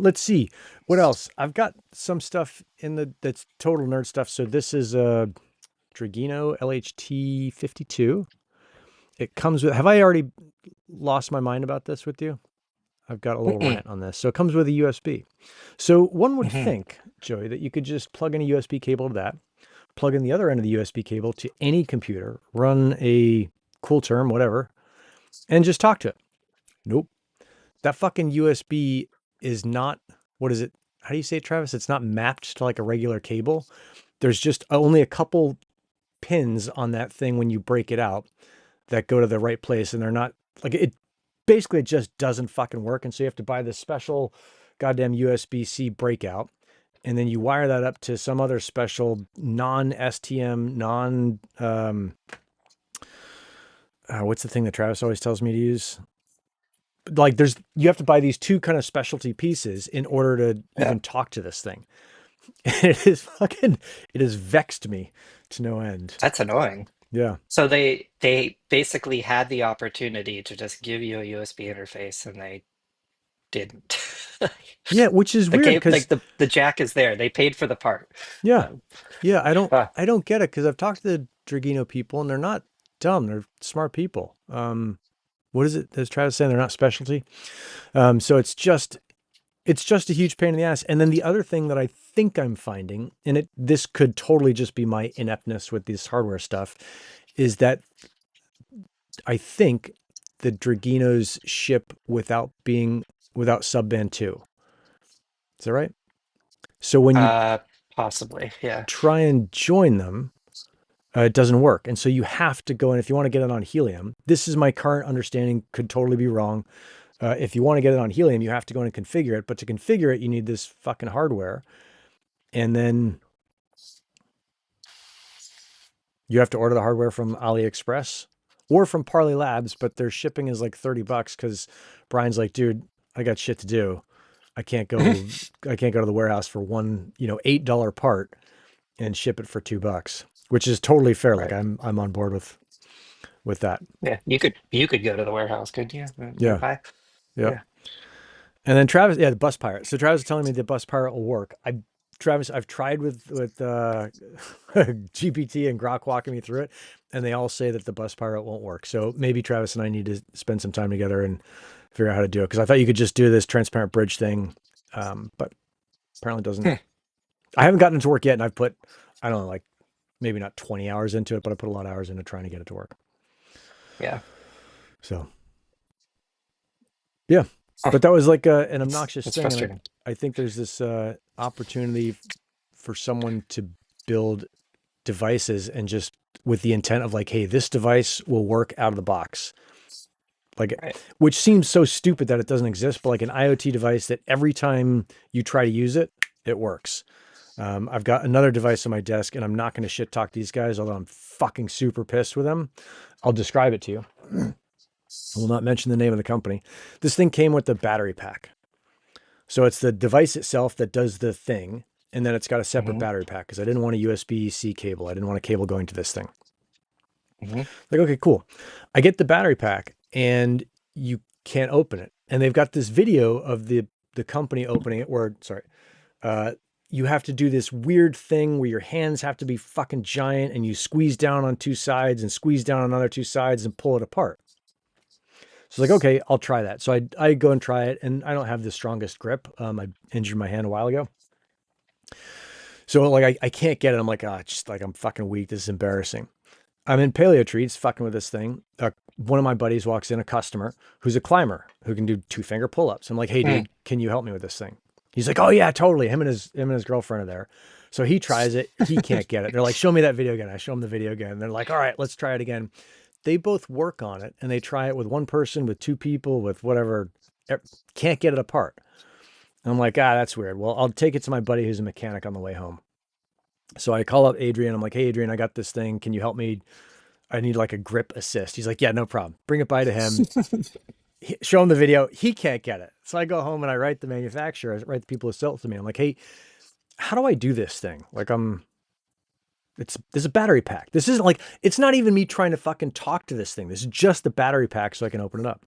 Let's see. What else? I've got some stuff in that's total nerd stuff. So this is a Dragino LHT 52. It comes with, have I already lost my mind about this with you? I've got a little Mm-mm. rant on this. So it comes with a USB. So one would Mhm. think, Joey, that you could just plug in a USB cable to that, plug in the other end of the USB cable to any computer, run a cool term, whatever, and just talk to it. Nope. That fucking USB is not, what is it? How do you say it, Travis? It's not mapped to like a regular cable. There's just only a couple pins on that thing when you break it out that go to the right place. And they're not like it basically it just doesn't fucking work. And so you have to buy this special goddamn USB-C breakout. And then you wire that up to some other special non STM, non, what's the thing that Travis always tells me to use? Like you have to buy these two kind of specialty pieces in order to Yeah, even talk to this thing. It has vexed me to no end. that's annoying. Yeah. So they basically had the opportunity to just give you a USB interface and they didn't. Yeah, which is The weird cable, because like the jack is there. They paid for the part. yeah, Um, yeah, ah, I don't get it because I've talked to the Dragino people and they're not dumb. They're smart people. What is it? As Travis saying, they're not specialty. So it's just a huge pain in the ass. And then the other thing that I think I'm finding, and this could totally just be my ineptness with this hardware stuff, is that I think the Draginos ship without subband 2. Is that right? So when you uh, possibly, yeah. try and join them, it doesn't work. And so you have to go in if you want to get it on Helium. This is my current understanding, could totally be wrong. If you want to get it on Helium, you have to go in and configure it. But to configure it, you need this fucking hardware. And then you have to order the hardware from AliExpress or from Parley Labs, but their shipping is like $30 because Brian's like, dude, I got shit to do. I can't go I can't go to the warehouse for one, $8 part and ship it for $2, which is totally fair. Like Right. I'm on board with that. Yeah, you could go to the warehouse, couldn't you? Yeah. Nearby. Yep. Yeah. And then Travis, yeah, the bus pirate. So Travis is telling me the bus pirate will work. I Travis, I've tried with GPT and Grok walking me through it, and they all say that the bus pirate won't work. So maybe Travis and I need to spend some time together and figure out how to do it, because I thought you could just do this transparent bridge thing, but apparently it doesn't. Hmm. I haven't gotten it to work yet, and I've put, I don't know, like maybe not 20 hours into it, but I put a lot of hours into trying to get it to work. Yeah. So yeah, Huh. but that was like an obnoxious That's thing, and frustrating. I think there's this opportunity for someone to build devices and just with the intent of like, hey, this device will work out of the box. Like, Right. which seems so stupid that it doesn't exist, but like an IoT device that every time you try to use it, it works. I've got another device on my desk, and I'm not going to shit talk these guys, although I'm fucking super pissed with them. I'll describe it to you. I will not mention the name of the company. This thing came with the battery pack. So it's the device itself that does the thing, and then it's got a separate Hmm. battery pack because I didn't want a USB-C cable. I didn't want a cable going to this thing. Hmm. Like, okay, cool. I get the battery pack, and you can't open it. And they've got this video of the company opening it where, sorry, uh, you have to do this weird thing where your hands have to be fucking giant, and you squeeze down on two sides and squeeze down on another two sides and pull it apart. So it's like, okay, I'll try that. So I go and try it, and I don't have the strongest grip. I injured my hand a while ago. So like I can't get it. I'm like, just like I'm fucking weak. This is embarrassing. I'm in Paleo Treats fucking with this thing. One of my buddies walks in, a customer who's a climber who can do 2-finger pull-ups. I'm like, hey Hmm. dude, can you help me with this thing? He's like, oh yeah, totally. Him and his girlfriend are there. So he tries it. He can't get it. They're like, show me that video again. I show him the video again. They're like, all right, let's try it again. They both work on it, and they try it with one person, with two people, with whatever. Can't get it apart. I'm like, that's weird. Well, I'll take it to my buddy who's a mechanic on the way home. So I call up Adrian. I'm like, hey, Adrian, I got this thing. Can you help me? I need like a grip assist. He's like, yeah, no problem. Bring it by to him. Show him the video. He can't get it. So I go home and I write the manufacturer, I write the people who sell it to me. I'm like, hey, how do I do this thing? Like, there's a battery pack. This isn't like, it's not even me trying to fucking talk to this thing. This is just the battery pack so I can open it up.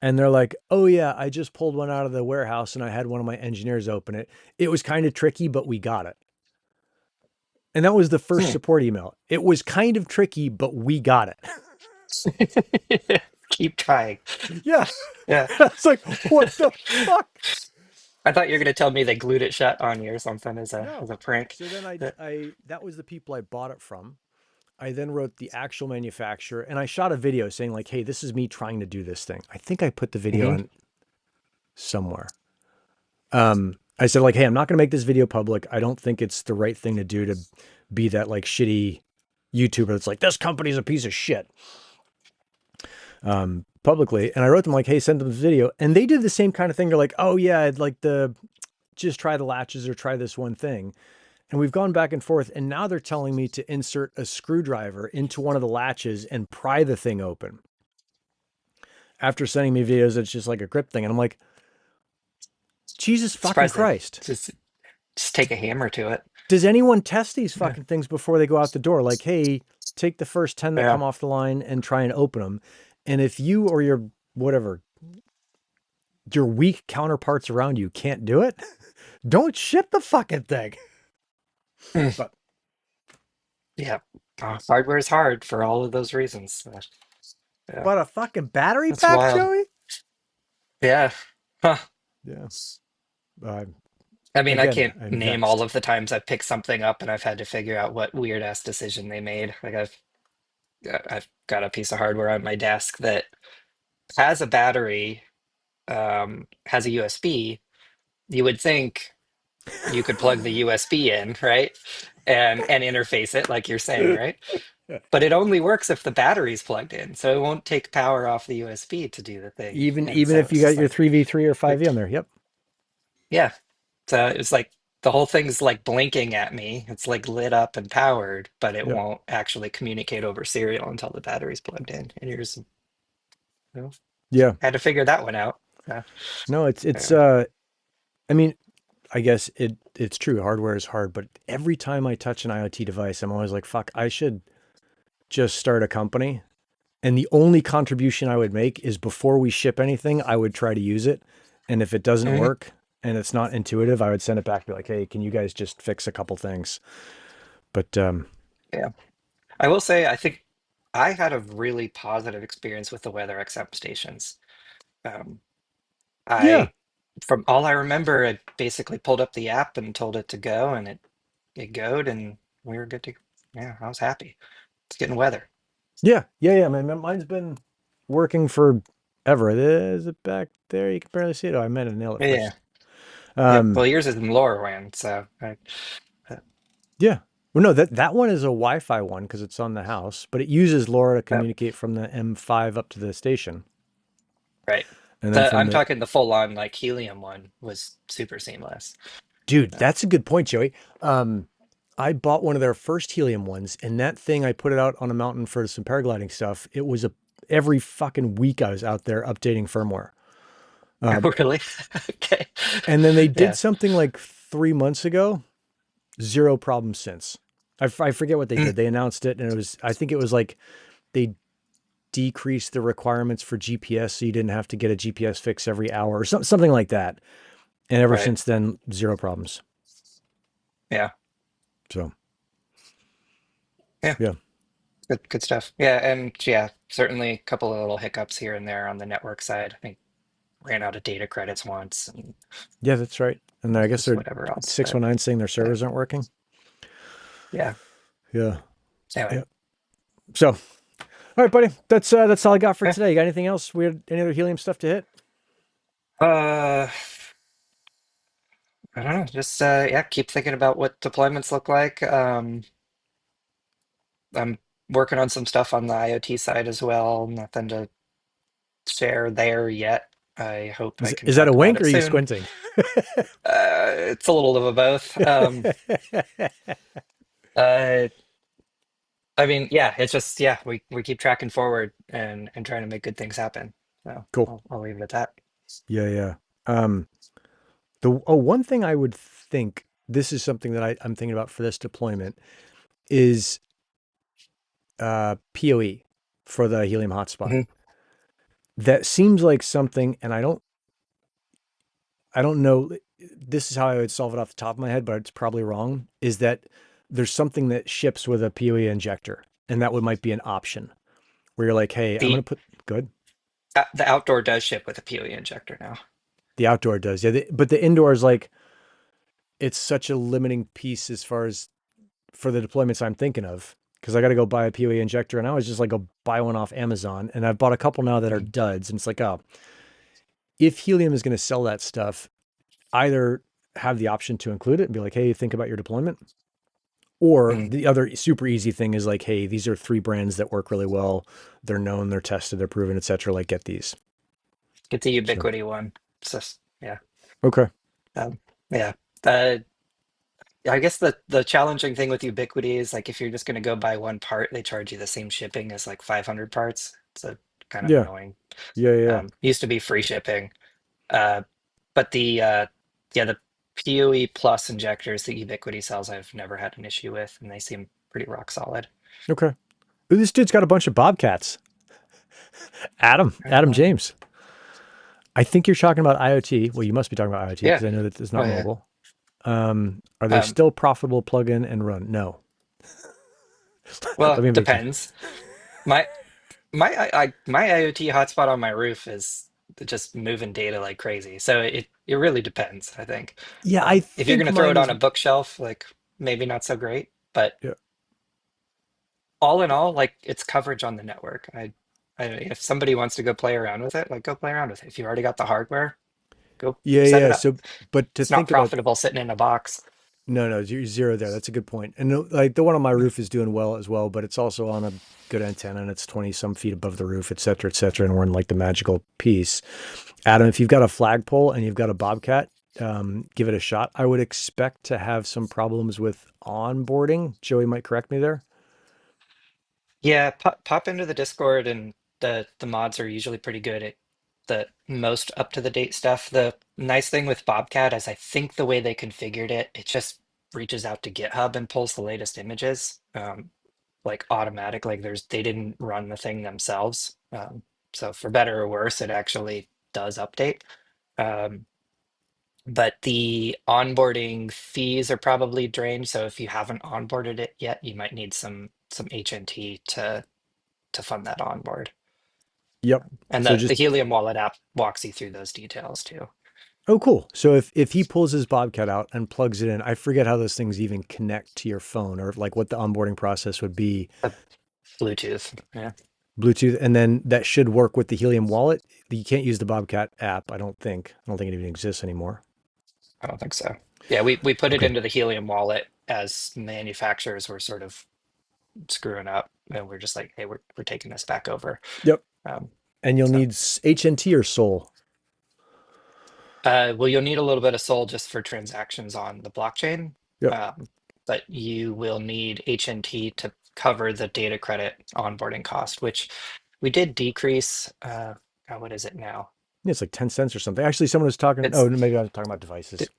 And they're like, oh yeah, I just pulled one out of the warehouse and I had one of my engineers open it. It was kind of tricky, but we got it. And that was the first Hmm. support email. It was kind of tricky, but we got it. Keep trying. Yeah. Yeah. It's like, what the fuck? I thought you were gonna tell me they glued it shut on you or something as a No. prank. So then I, Yeah. I, that was the people I bought it from. I then wrote the actual manufacturer, and I shot a video saying like, hey, this is me trying to do this thing. I think I put the video Hmm. on somewhere. I said like, hey, I'm not going to make this video public. I don't think it's the right thing to do to be that like shitty YouTuber that's like, this company's a piece of shit, publicly. And I wrote them like, hey, send them this video. And they did the same kind of thing. They're like, oh yeah, I'd like to just try the latches or try this one thing. And we've gone back and forth. And now they're telling me to insert a screwdriver into one of the latches and pry the thing open. After sending me videos, it's just like a grip thing. And I'm like, Jesus fucking Surprised they Christ. just take a hammer to it. Does anyone test these Yeah. fucking things before they go out the door? Like, hey, take the first 10 that Yeah. come off the line and try and open them. And if you or your whatever, your weak counterparts around you can't do it, don't ship the fucking thing. Hmm. But Yeah. Hardware is hard for all of those reasons. Yeah. a fucking battery That's pack, wild. Joey? Yeah. Huh. Yeah. Uh, I mean, I again, can't I'm name all vexed. of the times I've picked something up and I've had to figure out what weird ass decision they made. Like I've got a piece of hardware on my desk that has a battery, has a USB. You would think you could plug the USB in, right? And interface it like you're saying, right? But it only works if the battery's plugged in, so it won't take power off the USB to do the thing. And Even so if you it's got just your like, 3v3 or like 5v on there. Yep. yeah. So it's like the whole thing's like blinking at me. It's like lit up and powered, but it Yep. won't actually communicate over serial until the battery's plugged in. And you know, Yeah. had to figure that one out. No, it's Yeah. I mean, I guess it's true. Hardware is hard, but every time I touch an IoT device, I'm always like, fuck, I should just start a company. And the only contribution I would make is before we ship anything, I would try to use it. And if it doesn't Mhm. work, and it's not intuitive, I would send it back and be like, hey, can you guys just fix a couple things? But Yeah. I will say, I think I had a really positive experience with the WeatherXM stations. Um, yeah, I, from all I remember, I basically pulled up the app and told it to go, and it goed, and we were good to. Yeah, I was happy. It's getting weather. yeah. Mine's been working for ever. Is it back there? You can barely see it. Oh, I meant to nail it Yeah. first. Yep. Um, Well, yours is in LoRaWAN, so uh, yeah. Well, no, that one is a Wi-Fi one because it's on the house, but it uses LoRa to yep, communicate from the M5 up to the station, right. and then The from I'm the talking the full on like Helium one was super seamless. dude. So, That's a good point, Joey. Um, I bought one of their first Helium ones, and that thing I put it out on a mountain for some paragliding stuff. It was a every fucking week I was out there updating firmware. really? Okay. And then they did Yeah. something like 3 months ago. Zero problems since. I forget what they Mm, did. They announced it, and it was I think it was like they decreased the requirements for GPS, so you didn't have to get a GPS fix every hour or something like that. And ever right. since then, zero problems. Yeah. So Yeah. yeah, Good stuff. Yeah, and yeah, certainly a couple of little hiccups here and there on the network side. I think ran out of data credits once and yeah, that's right. And I guess just they're whatever else. But 619 saying their uh, servers aren't working. yeah. Yeah, Anyway. yeah. So all right, buddy. That's all I got for Yeah. today. You got anything else weird? Any other helium stuff to hit? Uh, I don't know. Just yeah, keep thinking about what deployments look like. I'm working on some stuff on the IoT side as well. Nothing to share there yet. I hope I can Is that a talk about wink or it are you soon. squinting? It's a little of a both. Uh, I mean, yeah, it's just yeah, we keep tracking forward and trying to make good things happen. So Cool. I'll leave it at that. Yeah, yeah. Um, one thing I would think this is something that I'm thinking about for this deployment is PoE for the helium hotspot. Mhm. That seems like something, and I don't know. This is how I would solve it off the top of my head, but it's probably wrong. Is that there's something that ships with a PoE injector, and that would might be an option where you're like, hey, I'm gonna The put good. the outdoor does ship with a PoE injector now. The outdoor does, yeah, but the indoor is like it's such a limiting piece as far as for the deployments I'm thinking of because I got to go buy a PoE injector and I was just like go buy one off Amazon and I've bought a couple now that are Mhm. duds and it's like oh if Helium is going to sell that stuff either have the option to include it and be like hey think about your deployment or Mhm. the other super easy thing is like hey these are three brands that work really well they're known they're tested they're proven etc like get these Get the so Ubiquity one. It's just yeah. okay Um, yeah. I guess the challenging thing with Ubiquity is like if you're just going to go buy one part, they charge you the same shipping as like 500 parts. It's a kind of yeah annoying. yeah. Used to be free shipping. Uh, but yeah, the PoE Plus injectors that Ubiquity sells, I've never had an issue with, and they seem pretty rock solid. Okay. Ooh, this dude's got a bunch of bobcats. Adam Uh, James. I think you're talking about IoT. Well, you must be talking about IoT yeah. because I know that it's Oh not yeah. mobile. Are they Um, still profitable plug in and run? No. Let well, me make that. depends. My my IoT hotspot on my roof is just moving data like crazy. So it really depends, I think. Yeah, I If you're think gonna throw mine it on is. a bookshelf, like maybe not so great, but Yeah, all in all, like it's coverage on the network. If somebody wants to go play around with it, like go play around with it. If you already got the hardware, go set it yeah. up. So, but to It's not think about, profitable sitting in a box. no, you're zero there. That's a good point. And like the one on my roof is doing well as well, but it's also on a good antenna and it's 20 some feet above the roof, et cetera, et cetera. And we're in like the magical piece. Adam, if you've got a flagpole and you've got a bobcat, give it a shot. I would expect to have some problems with onboarding. Joey might correct me there. Yeah, pop into the Discord and the mods are usually pretty good at the most up to the date stuff. The nice thing with Bobcat is I think the way they configured it, it just reaches out to GitHub and pulls the latest images, like automatic. Like they didn't run the thing themselves. So for better or worse, it actually does update. Um, but the onboarding fees are probably drained. So if you haven't onboarded it yet, you might need some HNT to fund that onboard. Yep. And So the just Helium wallet app walks you through those details too. oh, cool. So if he pulls his Bobcat out and plugs it in, I forget how those things even connect to your phone or like what the onboarding process would be. The Bluetooth. Yeah, Bluetooth, and then that should work with the Helium wallet. You can't use the Bobcat app, I don't think. I don't think it even exists anymore. I don't think so. Yeah, we put it Okay. into the Helium wallet as manufacturers were sort of screwing up, and we're just like, hey, we're taking this back over. Yep. Um, And you'll so, need HNT or Sol. well, you'll need a little bit of Sol just for transactions on the blockchain, Yep. um, but you will need HNT to cover the data credit onboarding cost, which we did decrease. What is it now? It's like 10 cents or something. Actually, someone was talking. Oh, It's maybe I was talking about devices.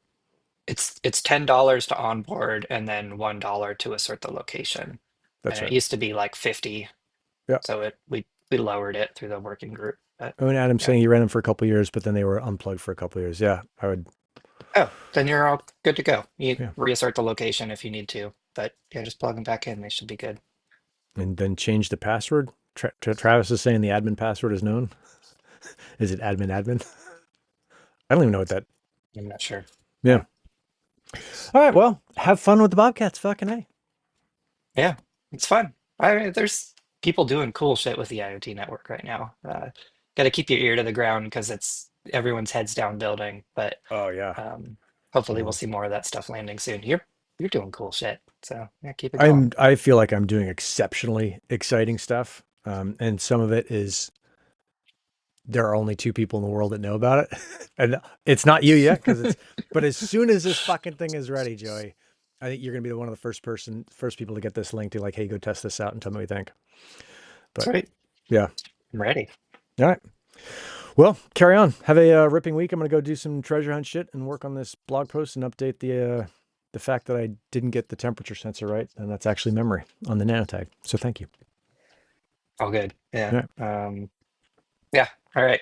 it's $10 to onboard and then $1 to assert the location. That's And it right. used to be like 50, Yeah. so we lowered it through the working group. But Oh, and Adam yeah. saying he ran them for a couple of years, but then they were unplugged for a couple of years. Yeah, I would. Oh, then you're all good to go. You Yeah. reassert the location if you need to, but yeah, just plug them back in. They should be good. And then change the password. Travis is saying the admin password is known. Is it admin? I don't even know what that. I'm not sure. Yeah. Yeah. All right. Well, have fun with the Bobcats. Fucking A. Yeah, it's fun. I mean, there's people doing cool shit with the IoT network right now. Got to keep your ear to the ground because it's everyone's heads down building, but Oh yeah. um, hopefully we'll Well, see more of that stuff landing soon. You're doing cool shit, so yeah, keep it going. I feel like I'm doing exceptionally exciting stuff. And some of it is there are only two people in the world that know about it. And it's not you yet because it's but as soon as this fucking thing is ready, Joey, I think you're gonna be one of the first people to get this link to like, hey, go test this out and tell me what you think. But Sweet, yeah. I'm ready. All right. Well, carry on. Have a ripping week. I'm gonna go do some treasure hunt shit and work on this blog post and update the fact that I didn't get the temperature sensor right, and that's actually memory on the nano tag. So thank you. All good. All Yeah. right. Yeah. All right.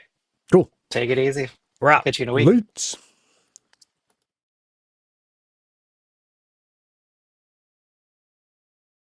Cool. Take it easy. We're I'll out. catch you in a week. Loots.